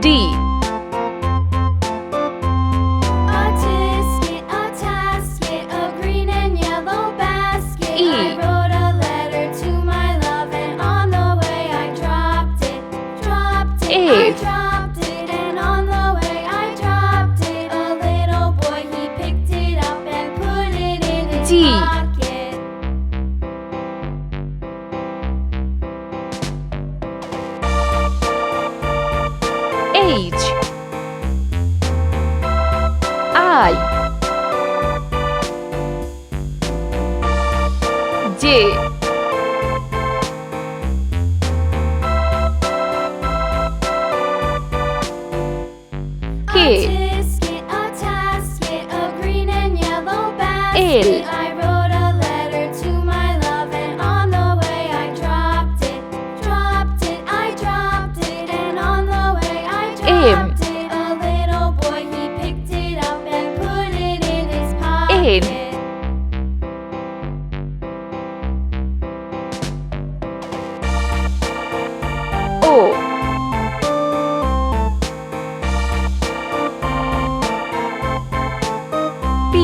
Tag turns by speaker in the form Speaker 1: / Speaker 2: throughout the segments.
Speaker 1: D.
Speaker 2: A tasket, a green and yellow basket.
Speaker 1: E.
Speaker 2: I wrote a letter to my love, and on the way I dropped it.
Speaker 1: F.
Speaker 2: I dropped it, and on the way I dropped it. A little boy, he picked it up and put it in his
Speaker 1: G.
Speaker 2: pocket.
Speaker 1: H. I. J. K.
Speaker 2: A tasket, a green and yellow basket.
Speaker 1: L.
Speaker 2: I wrote a letter to my love, and on the way I dropped it. I dropped it, and on the way I dropped it. A little boy, he picked it up and put it in his pocket.
Speaker 1: O. P.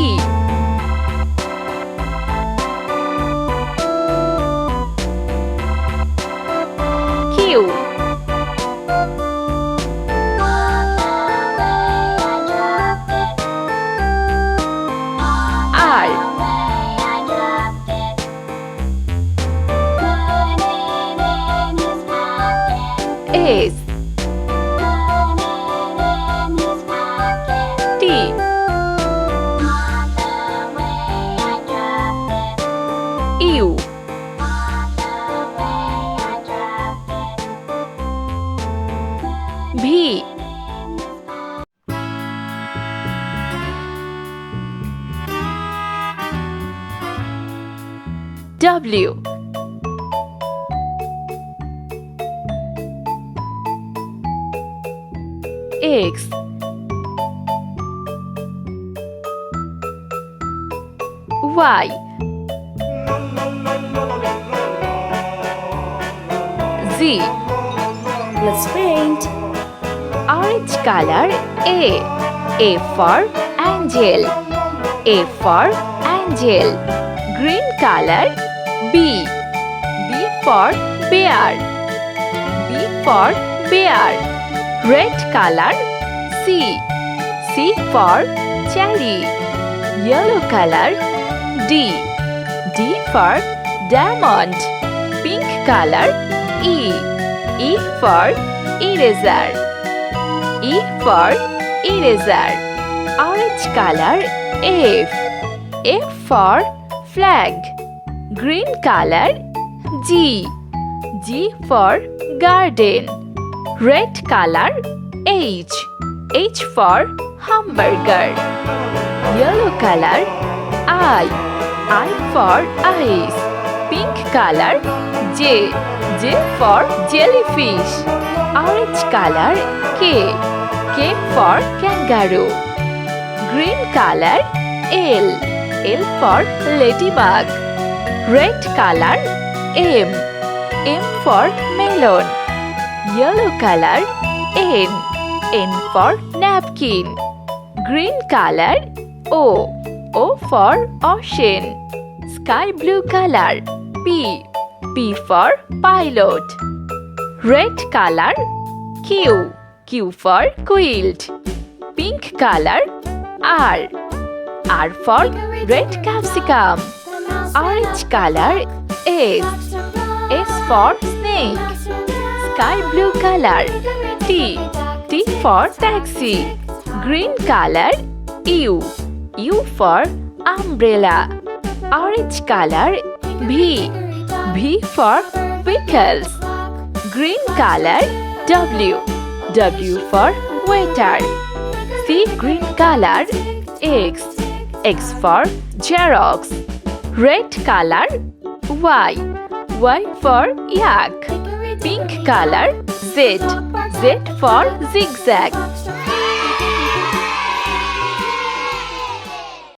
Speaker 1: Q. R. S. T. U. V. W. X. Y. Z.
Speaker 2: Let's paint.
Speaker 1: Orange color A. A for angel. A for angel. Green color B. B for bear. B for bear. Red color C. C for cherry. Yellow color D. D for diamond. Pink color E. E for eraser. E for eraser. Orange color F. F for flag. Green color G. G for garden. Red color H. H for hamburger. Yellow color I. I for ice. Pink color J. J for jellyfish. Orange color K. K for kangaroo. Green color L. L for ladybug. Red color M. M for melon. Yellow color N. N for napkin. Green color O. O for ocean. Sky blue color P. P for pilot. Red color Q. Q for quilt. Pink color R. R for red capsicum. Orange color S. S for snake. Sky blue color T. T for taxi. Green color U. U for umbrella. Orange color V. V for pickles. Green color W. W for waiter. See green color X. X for Xerox. Red color Y. Y for yak. Pink color Z. Z for zigzag.